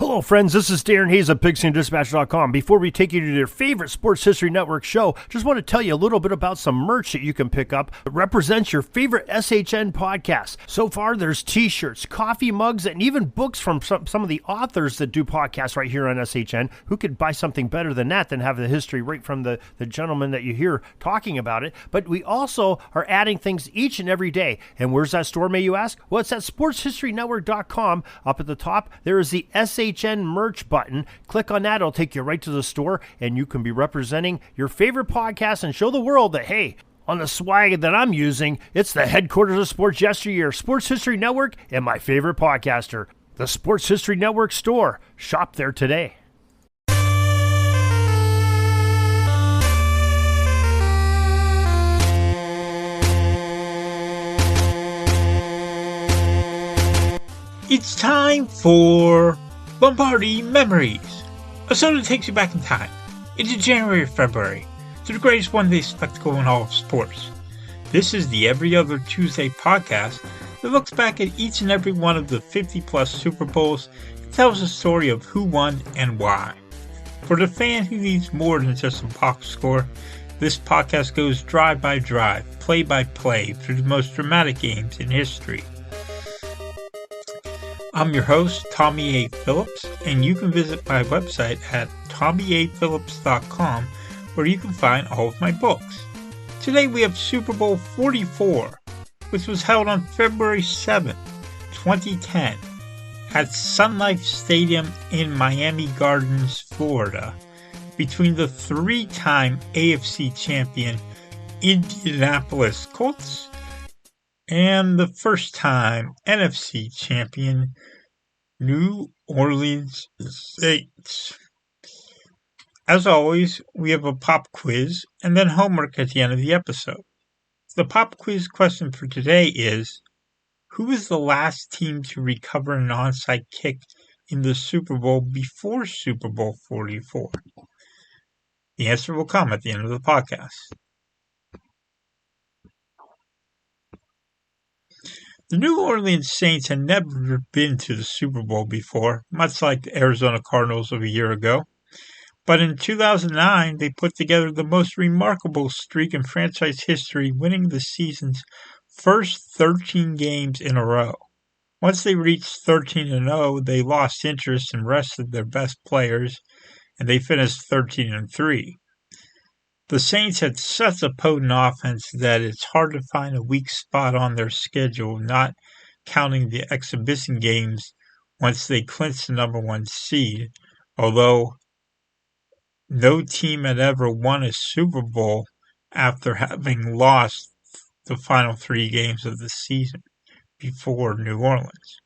Hello, friends. This is Darren Hayes of PigskinDispatch.com. Before we take you to your favorite Sports History Network show, just want to tell you a little bit about some merch that you can pick up that represents your favorite SHN podcast. So far, there's t-shirts, coffee mugs, and even books from some of the authors that do podcasts right here on SHN. Who could buy something better than that than have the history right from the gentleman that you hear talking about it? But we also are adding things each and every day. And where's that store, may you ask? Well, it's at SportsHistoryNetwork.com. Up at the top, there is the SHN merch button. Click on that. It'll take you right to the store, and you can be representing your favorite podcast and show the world that, hey, on the swag that I'm using, it's the headquarters of sports yesteryear, Sports History Network, and my favorite podcaster, the Sports History Network store. Shop there today. It's time for Lombardi Memories, a show that takes you back in time, into January or February, to the greatest one-day spectacle in all of sports. This is the Every Other Tuesday podcast that looks back at each and every one of the 50-plus Super Bowls and tells a story of who won and why. For the fan who needs more than just a box score, this podcast goes drive by drive, play by play, through the most dramatic games in history. I'm your host, Tommy A. Phillips, and you can visit my website at TommyAPhillips.com, where you can find all of my books. Today we have Super Bowl 44, which was held on February 7, 2010, at Sun Life Stadium in Miami Gardens, Florida, between the three-time AFC champion Indianapolis Colts and the first-time NFC champion New Orleans Saints. As always, we have a pop quiz and then homework at the end of the episode. The pop quiz question for today is, who was the last team to recover an onside kick in the Super Bowl before Super Bowl 44? The answer will come at the end of the podcast. The New Orleans Saints had never been to the Super Bowl before, much like the Arizona Cardinals of a year ago. But in 2009, they put together the most remarkable streak in franchise history, winning the season's first 13 games in a row. Once they reached 13-0, they lost interest and rested their best players, and they finished 13-3. The Saints had such a potent offense that it's hard to find a weak spot on their schedule, not counting the exhibition games once they clinched the number one seed, although no team had ever won a Super Bowl after having lost the final three games of the season before New Orleans.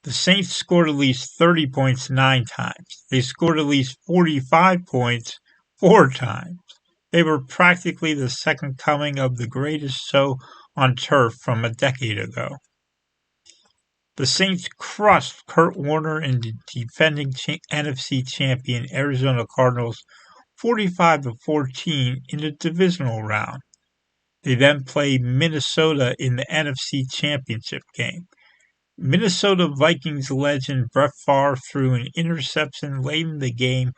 The Saints scored at least 30 points 9 times. They scored at least 45 points 4 times. They were practically the second coming of the greatest show on turf from a decade ago. The Saints crushed Kurt Warner and the defending NFC champion Arizona Cardinals 45-14 in the divisional round. They then played Minnesota in the NFC Championship game. Minnesota Vikings legend Brett Favre threw an interception late in the game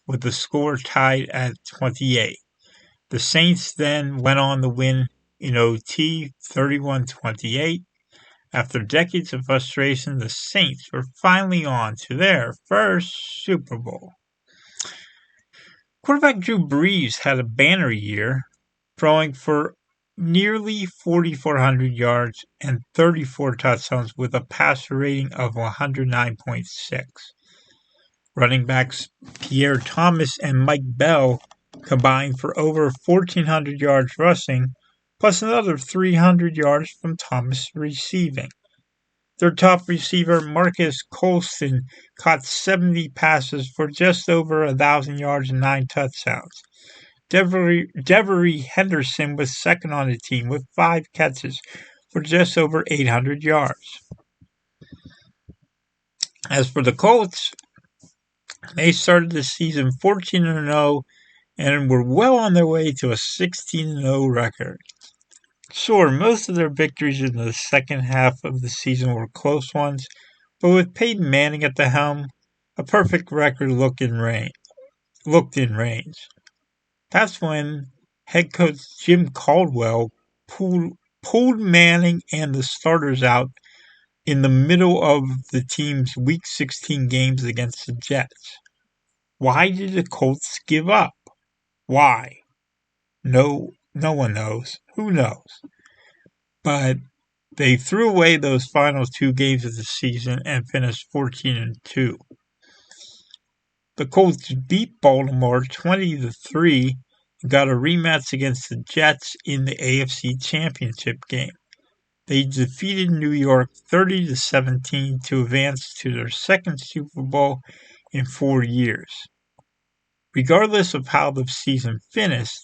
with the score tied at 28. The Saints then went on to win in OT 31-28. After decades of frustration, the Saints were finally on to their first Super Bowl. Quarterback Drew Brees had a banner year, throwing for nearly 4,400 yards and 34 touchdowns with a passer rating of 109.6. Running backs Pierre Thomas and Mike Bell combined for over 1,400 yards rushing, plus another 300 yards from Thomas receiving. Their top receiver, Marcus Colston, caught 70 passes for just over 1,000 yards and 9 touchdowns. Devery Henderson was second on the team with 5 catches for just over 800 yards. As for the Colts, they started the season 14-0 and were well on their way to a 16-0 record. Sure, most of their victories in the second half of the season were close ones, but with Peyton Manning at the helm, A perfect record looked in range. That's when head coach Jim Caldwell pulled Manning and the starters out in the middle of the team's Week 16 games against the Jets. Why did the Colts give up? Why? No one knows. Who knows? But they threw away those final 2 games of the season and finished 14-2. The Colts beat Baltimore 20-3 and got a rematch against the Jets in the AFC Championship game. They defeated New York 30-17 to advance to their second Super Bowl in 4 years. Regardless of how the season finished,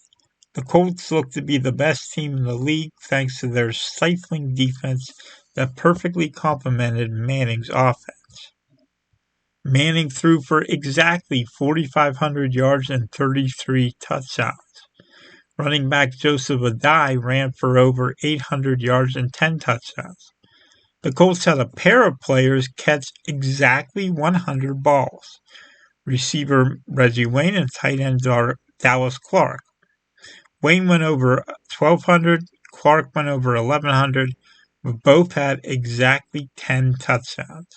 the Colts looked to be the best team in the league thanks to their stifling defense that perfectly complemented Manning's offense. Manning threw for exactly 4,500 yards and 33 touchdowns. Running back Joseph Addai ran for over 800 yards and 10 touchdowns. The Colts had a pair of players catch exactly 100 balls. Receiver Reggie Wayne and tight end Dallas Clark. Wayne went over 1,200, Clark went over 1,100, but both had exactly 10 touchdowns.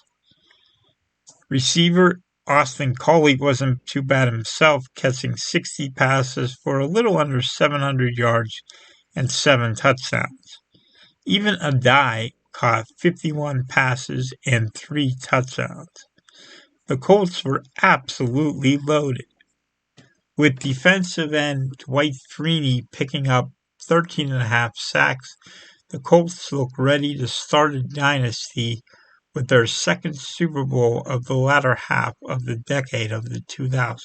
Receiver Austin Coley wasn't too bad himself, catching 60 passes for a little under 700 yards and 7 touchdowns. Even Addai caught 51 passes and 3 touchdowns. The Colts were absolutely loaded, with defensive end Dwight Freeney picking up 13.5 sacks. The Colts look ready to start a dynasty with their second Super Bowl of the latter half of the decade of the 2000s.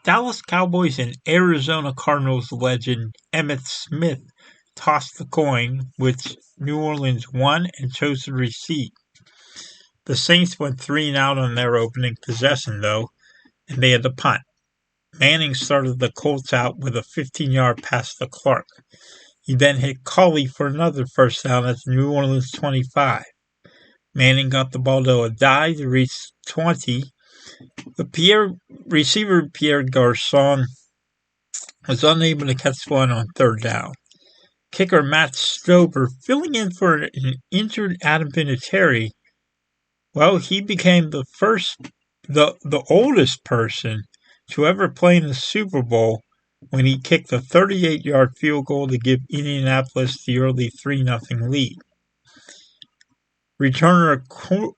Dallas Cowboys and Arizona Cardinals legend Emmitt Smith tossed the coin, which New Orleans won and chose to receive. The Saints went 3-out on their opening possession, though, and they had to punt. Manning started the Colts out with a 15-yard pass to Clark. He then hit Culley for another first down at the New Orleans 25. Manning got the ball to Addai to reach 20. The receiver Pierre Garçon was unable to catch one on third down. Kicker Matt Stover, filling in for an injured Adam Vinatieri, well, he became the oldest person to ever play in the Super Bowl when he kicked a 38-yard field goal to give Indianapolis the early 3-0 lead. Returner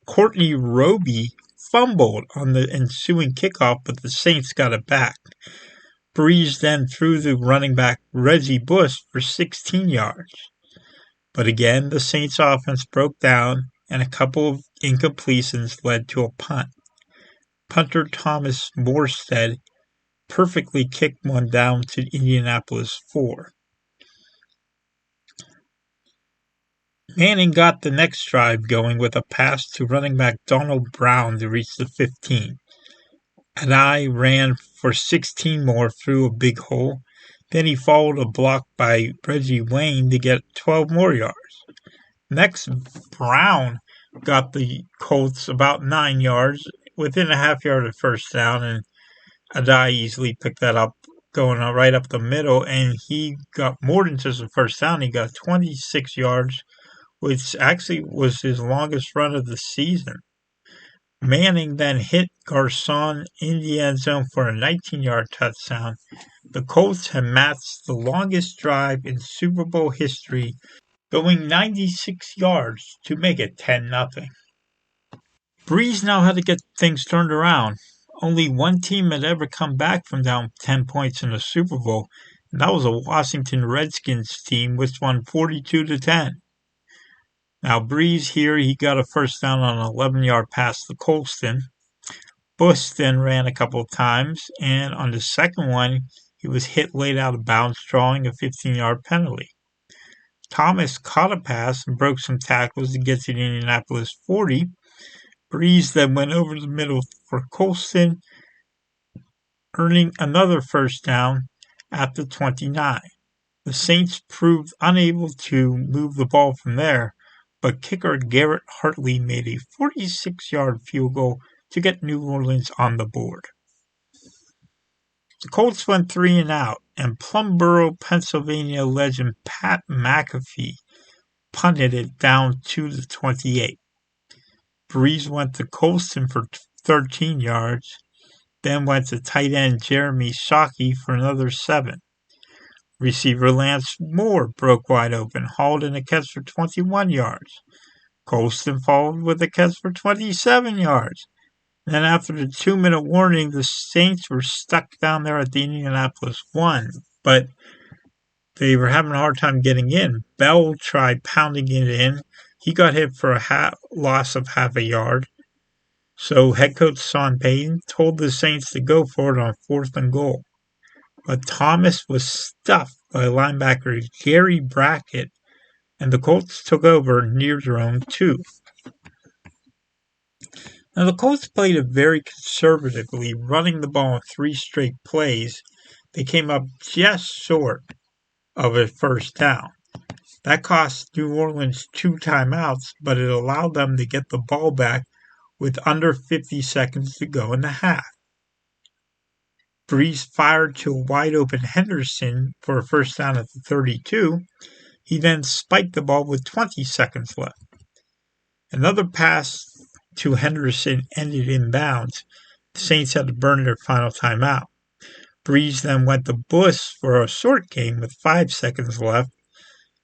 Courtney Roby fumbled on the ensuing kickoff, but the Saints got it back. Breeze then threw the running back Reggie Bush for 16 yards. But again, the Saints offense broke down, and a couple of incompletions led to a punt. Punter Thomas Morstead perfectly kicked one down to Indianapolis 4. Manning got the next drive going with a pass to running back Donald Brown to reach the 15. Addai ran for 16 more through a big hole. Then he followed a block by Reggie Wayne to get 12 more yards. Next, Brown got the Colts about 9 yards, within a half yard of first down, and Addai easily picked that up, going right up the middle, and he got more than just a first down. He got 26 yards, which actually was his longest run of the season. Manning then hit Garçon in the end zone for a 19-yard touchdown. The Colts had matched the longest drive in Super Bowl history, going 96 yards to make it 10-0. Breeze now had to get things turned around. Only one team had ever come back from down 10 points in the Super Bowl, and that was a Washington Redskins team which won 42-10. Now, Breeze here, he got a first down on an 11-yard pass to Colston. Bush then ran a couple of times, and on the second one, he was hit late out of bounds, drawing a 15-yard penalty. Thomas caught a pass and broke some tackles to get to the Indianapolis 40. Breeze then went over the middle for Colston, earning another first down at the 29. The Saints proved unable to move the ball from there, but kicker Garrett Hartley made a 46-yard field goal to get New Orleans on the board. The Colts went 3 and out, and Plumboro, Pennsylvania legend Pat McAfee punted it down to the 28. Breeze went to Colston for 13 yards, then went to tight end Jeremy Shockey for another 7. Receiver Lance Moore broke wide open, hauled in a catch for 21 yards. Colston followed with a catch for 27 yards. Then after the 2-minute warning, the Saints were stuck down there at the Indianapolis 1, but they were having a hard time getting in. Bell tried pounding it in. He got hit for a loss of half a yard. So head coach Sean Payton told the Saints to go for it on 4th and goal. But Thomas was stuffed by linebacker Gary Brackett, and the Colts took over near their own 2. Now, the Colts played it very conservatively, running the ball in 3 straight plays. They came up just short of a first down. That cost New Orleans 2 timeouts, but it allowed them to get the ball back with under 50 seconds to go in the half. Breeze fired to a wide-open Henderson for a first down at the 32. He then spiked the ball with 20 seconds left. Another pass to Henderson ended in bounds. The Saints had to burn their final timeout. Breeze then went to Bush for a short game with 5 seconds left,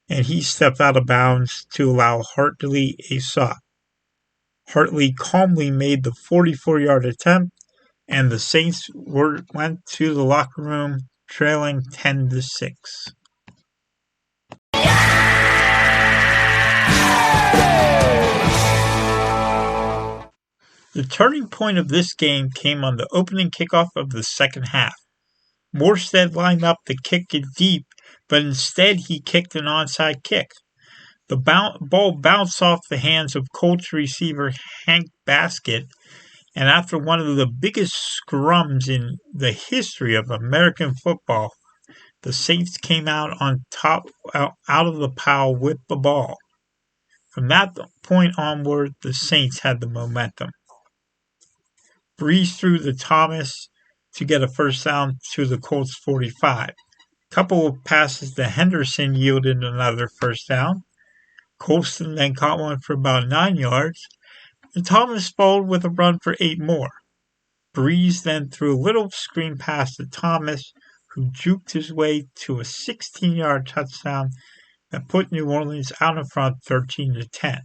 and he stepped out of bounds to allow Hartley a shot. Hartley calmly made the 44-yard attempt, and the Saints went to the locker room trailing 10-6. The turning point of this game came on the opening kickoff of the second half. Morstead lined up to kick it deep, but instead he kicked an onside kick. The ball bounced off the hands of Colts receiver Hank Baskett, and after one of the biggest scrums in the history of American football, the Saints came out on top, out of the pile with the ball. From that point onward, the Saints had the momentum. Breeze threw to Thomas to get a first down to the Colts 45. A couple of passes to Henderson yielded another first down. Colston then caught one for about 9 yards, and Thomas followed with a run for 8 more. Breeze then threw a little screen pass to Thomas, who juked his way to a 16-yard touchdown that put New Orleans out in front 13-10.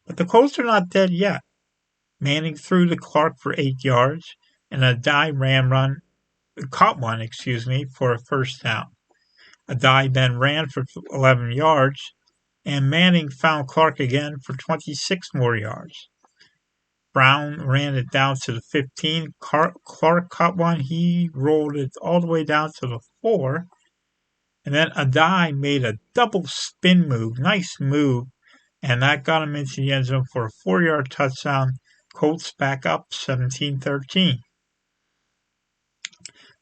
But the Colts are not dead yet. Manning threw to Clark for 8 yards, and Adai caught one for a first down. Adai then ran for 11 yards, and Manning found Clark again for 26 more yards. Brown ran it down to the 15. Clark caught one. He rolled it all the way down to the 4. And then Adai made a double spin move. Nice move. And that got him into the end zone for a 4-yard touchdown. Colts back up 17-13.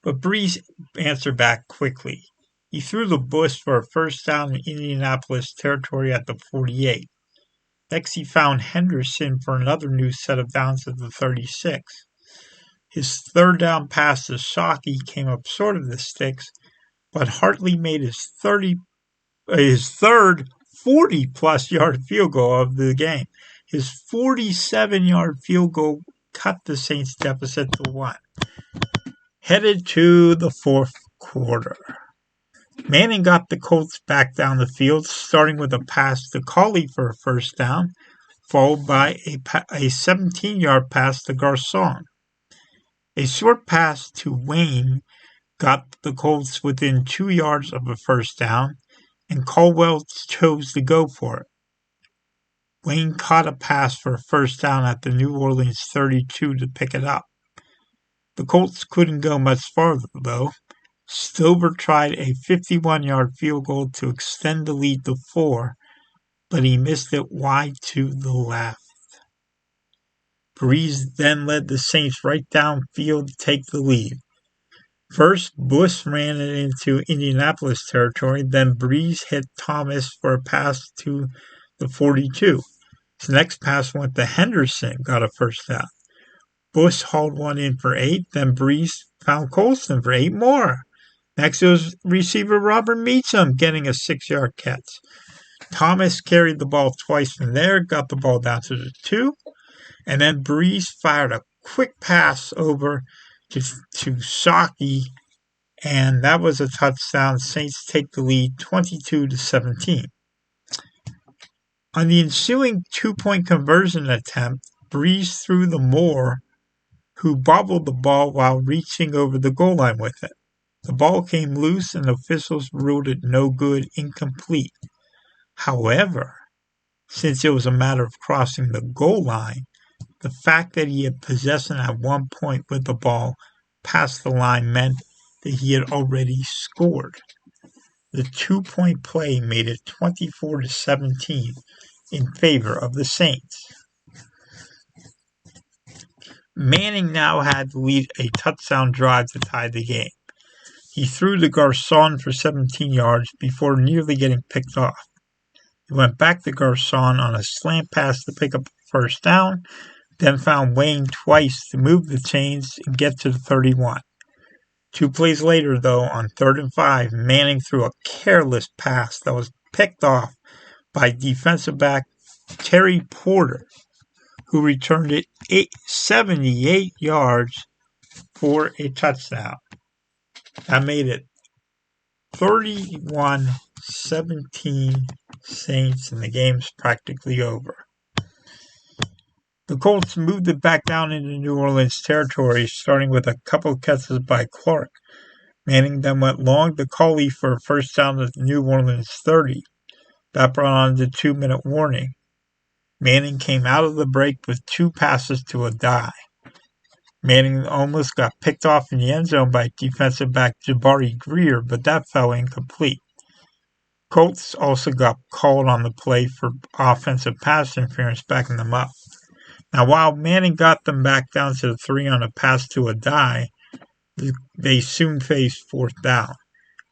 But Breeze answered back quickly. He threw the Bush for a first down in Indianapolis territory at the 48. Next, he found Henderson for another new set of downs at the 36. His third down pass to Shockey came up short of the sticks, but Hartley made his third 40-plus yard field goal of the game. His 47-yard field goal cut the Saints' deficit to 1. Headed to the fourth quarter. Manning got the Colts back down the field, starting with a pass to Colley for a first down, followed by a 17-yard pass to Garcon. A short pass to Wayne got the Colts within 2 yards of a first down, and Caldwell chose to go for it. Wayne caught a pass for a first down at the New Orleans 32 to pick it up. The Colts couldn't go much farther, though. Stover tried a 51-yard field goal to extend the lead to 4, but he missed it wide to the left. Breeze then led the Saints right downfield to take the lead. First, Bush ran it into Indianapolis territory, then Breeze hit Thomas for a pass to the 42. His next pass went to Henderson, got a first down. Bush hauled one in for 8, then Breeze found Colston for 8 more. Next, it was receiver Robert Meacham getting a 6-yard catch. Thomas carried the ball twice from there, got the ball down to the 2, and then Breeze fired a quick pass over to Shockey, and that was a touchdown. Saints take the lead 22-17. On the ensuing 2-point conversion attempt, Breeze threw to Moore, who bobbled the ball while reaching over the goal line with it. The ball came loose and officials ruled it no good, incomplete. However, since it was a matter of crossing the goal line, the fact that he had possession at one point with the ball past the line meant that he had already scored. The 2-point play made it 24-17 in favor of the Saints. Manning now had to lead a touchdown drive to tie the game. He threw to Garcon for 17 yards before nearly getting picked off. He went back to Garcon on a slant pass to pick up a first down, then found Wayne twice to move the chains and get to the 31. 2 plays later, though, on 3rd and 5, Manning threw a careless pass that was picked off by defensive back Terry Porter, who returned it 78 yards for a touchdown. That made it 31-17 Saints, and the game's practically over. The Colts moved it back down into New Orleans territory, starting with a couple of catches by Clark. Manning then went long to Coley for a first down at the New Orleans 30. That brought on the 2-minute warning. Manning came out of the break with 2 passes to a die. Manning almost got picked off in the end zone by defensive back Jabari Greer, but that fell incomplete. Colts also got called on the play for offensive pass interference, backing them up. Now, while Manning got them back down to the 3 on a pass to a die, they soon faced 4th down.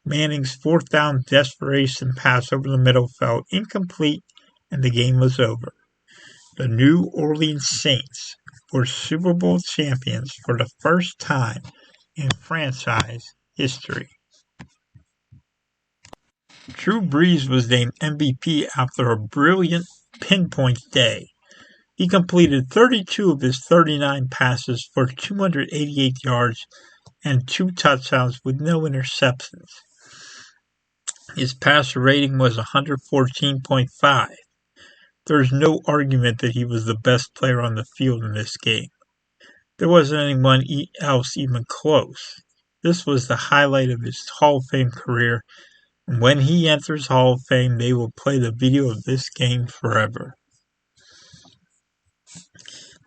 Manning's 4th down desperation pass over the middle fell incomplete, and the game was over. The New Orleans Saints were Super Bowl champions for the first time in franchise history. Drew Brees was named MVP after a brilliant pinpoint day. He completed 32 of his 39 passes for 288 yards and 2 touchdowns with no interceptions. His passer rating was 114.5. There is no argument that he was the best player on the field in this game. There wasn't anyone else even close. This was the highlight of his Hall of Fame career, and when he enters Hall of Fame, they will play the video of this game forever.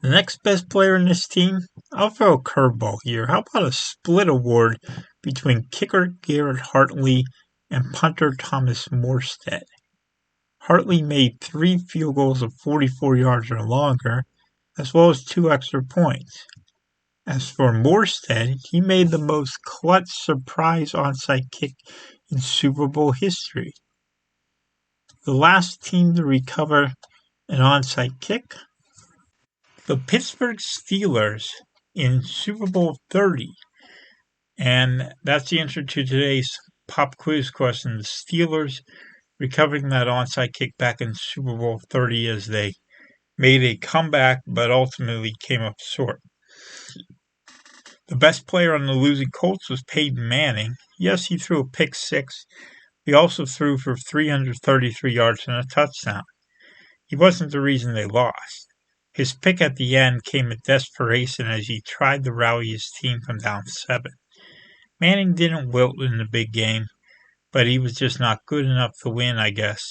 The next best player in this team, I'll throw a curveball here. How about a split award between kicker Garrett Hartley and punter Thomas Morstead? Hartley made 3 field goals of 44 yards or longer, as well as 2 extra points. As for Morstead, he made the most clutch surprise onside kick in Super Bowl history. The last team to recover an onside kick, the Pittsburgh Steelers in Super Bowl 30. And that's the answer to today's pop quiz question. The Steelers recovering that onside kick back in Super Bowl 30 as they made a comeback but ultimately came up short. The best player on the losing Colts was Peyton Manning. Yes, he threw a pick 6. He also threw for 333 yards and a touchdown. He wasn't the reason they lost. His pick at the end came at desperation as he tried to rally his team from down 7. Manning didn't wilt in the big game, but he was just not good enough to win, I guess.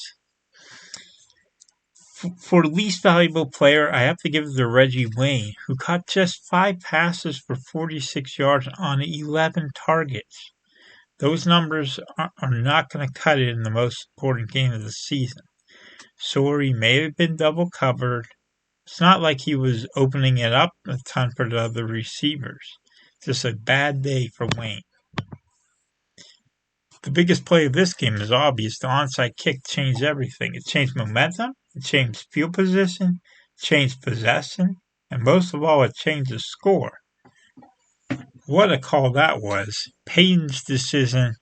For least valuable player, I have to give it to Reggie Wayne, who caught just 5 passes for 46 yards on 11 targets. Those numbers are not going to cut it in the most important game of the season. Sure, he may have been double covered. It's not like he was opening it up a ton for the other receivers. Just a bad day for Wayne. The biggest play of this game is obvious. The onside kick changed everything. It changed momentum, it changed field position, it changed possession, and most of all, it changed the score. What a call that was. Peyton's decision,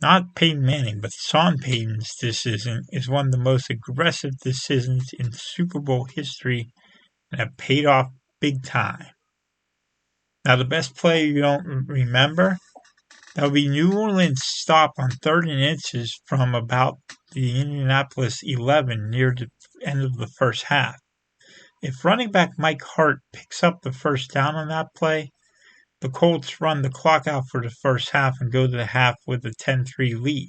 not Peyton Manning, but Sean Payton's decision, is one of the most aggressive decisions in Super Bowl history and have paid off big time. Now, the best play you don't remember, that would be New Orleans' stop on 3rd and inches from about the Indianapolis 11 near the end of the first half. If running back Mike Hart picks up the first down on that play, the Colts run the clock out for the first half and go to the half with a 10-3 lead.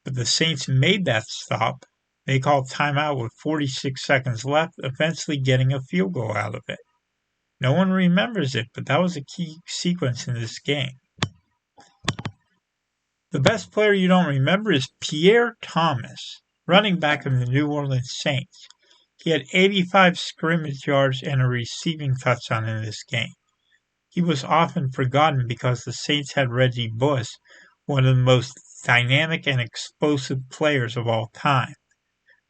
But the Saints made that stop. They called timeout with 46 seconds left, eventually getting a field goal out of it. No one remembers it, but that was a key sequence in this game. The best player you don't remember is Pierre Thomas, running back of the New Orleans Saints. He had 85 scrimmage yards and a receiving touchdown in this game. He was often forgotten because the Saints had Reggie Bush, one of the most dynamic and explosive players of all time.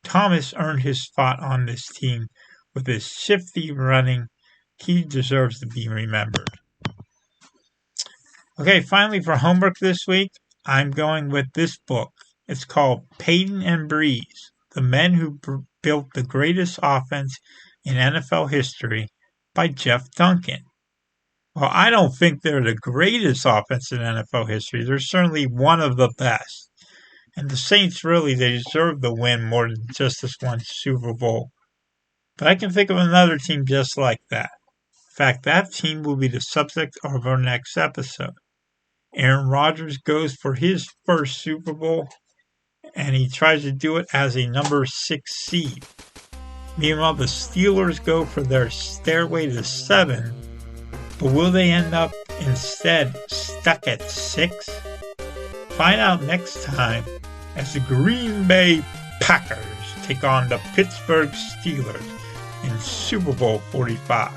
Thomas earned his spot on this team with his shifty running. He deserves to be remembered. Okay, finally for homework this week, I'm going with this book. It's called Peyton and Breeze, The Men Who Built the Greatest Offense in NFL History by Jeff Duncan. Well, I don't think they're the greatest offense in NFL history. They're certainly one of the best. And the Saints really, they deserve the win more than just this one Super Bowl. But I can think of another team just like that. In fact, that team will be the subject of our next episode. Aaron Rodgers goes for his first Super Bowl, and he tries to do it as a number 6 seed. Meanwhile, the Steelers go for their stairway to 7, but will they end up instead stuck at 6? Find out next time as the Green Bay Packers take on the Pittsburgh Steelers in Super Bowl 45.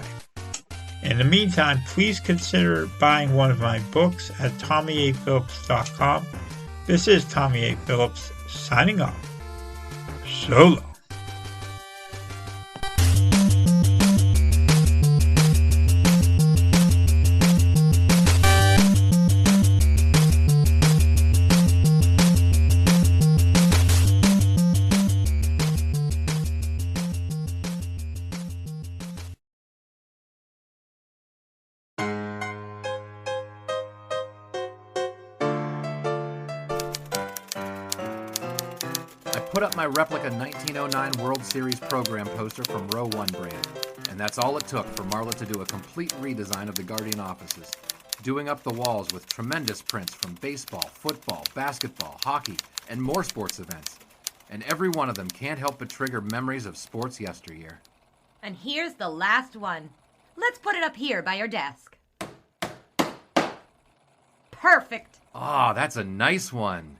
In the meantime, please consider buying one of my books at TommyAPhillips.com. This is Tommy A. Phillips signing off. So long. Put up my replica 1909 World Series program poster from Row 1 brand. And that's all it took for Marla to do a complete redesign of the Guardian offices, doing up the walls with tremendous prints from baseball, football, basketball, hockey, and more sports events. And every one of them can't help but trigger memories of sports yesteryear. And here's the last one. Let's put it up here by your desk. Perfect. Ah, that's a nice one.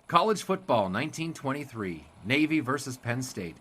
College football, 1923, Navy versus Penn State.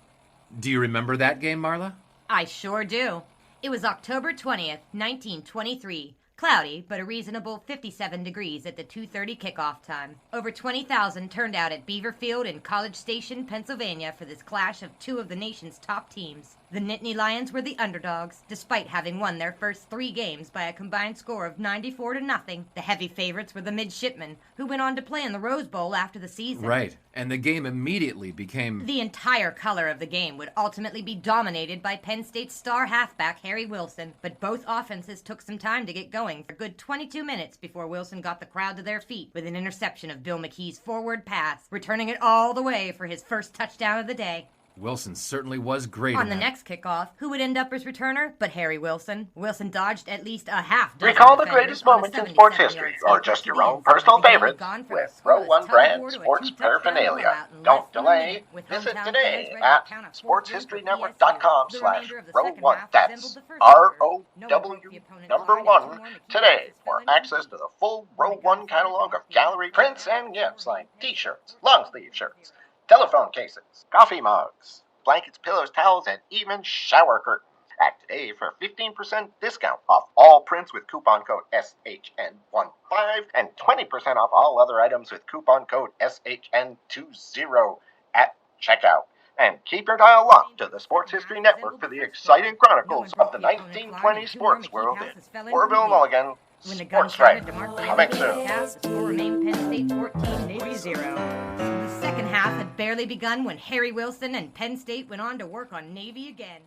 Do you remember that game, Marla? I sure do. It was October 20th, 1923. Cloudy, but a reasonable 57 degrees at the 2:30 kickoff time. Over 20,000 turned out at Beaver Field in College Station, Pennsylvania for this clash of two of the nation's top teams. The Nittany Lions were the underdogs, despite having won their first 3 games by a combined score of 94-0. The heavy favorites were the Midshipmen, who went on to play in the Rose Bowl after the season. Right, and the game immediately became... The entire color of the game would ultimately be dominated by Penn State's star halfback Harry Wilson, but both offenses took some time to get going for a good 22 minutes before Wilson got the crowd to their feet with an interception of Bill McKee's forward pass, returning it all the way for his first touchdown of the day. Wilson certainly was great. On the next kickoff, who would end up as returner but Harry Wilson? Wilson dodged at least a half dozen. Recall the greatest moments in sports history, or just your own personal favorites, with Row 1 brand sports paraphernalia. Don't delay. Visit today at sportshistorynetwork.com/Row1. That's ROW number 1 today for access to the full Row 1 catalog of gallery prints and gifts like t-shirts, long sleeve shirts, telephone cases, coffee mugs, blankets, pillows, towels, and even shower curtains. Act today for a 15% discount off all prints with coupon code SHN15 and 20% off all other items with coupon code SHN20 at checkout. And keep your dial locked to the Sports History Network for the exciting chronicles of the 1920 sports world in Orville Mulligan Sports Strike. Coming soon. The score remained Penn State 14, Navy 0. The second half had barely begun when Harry Wilson and Penn State went on to work on Navy again.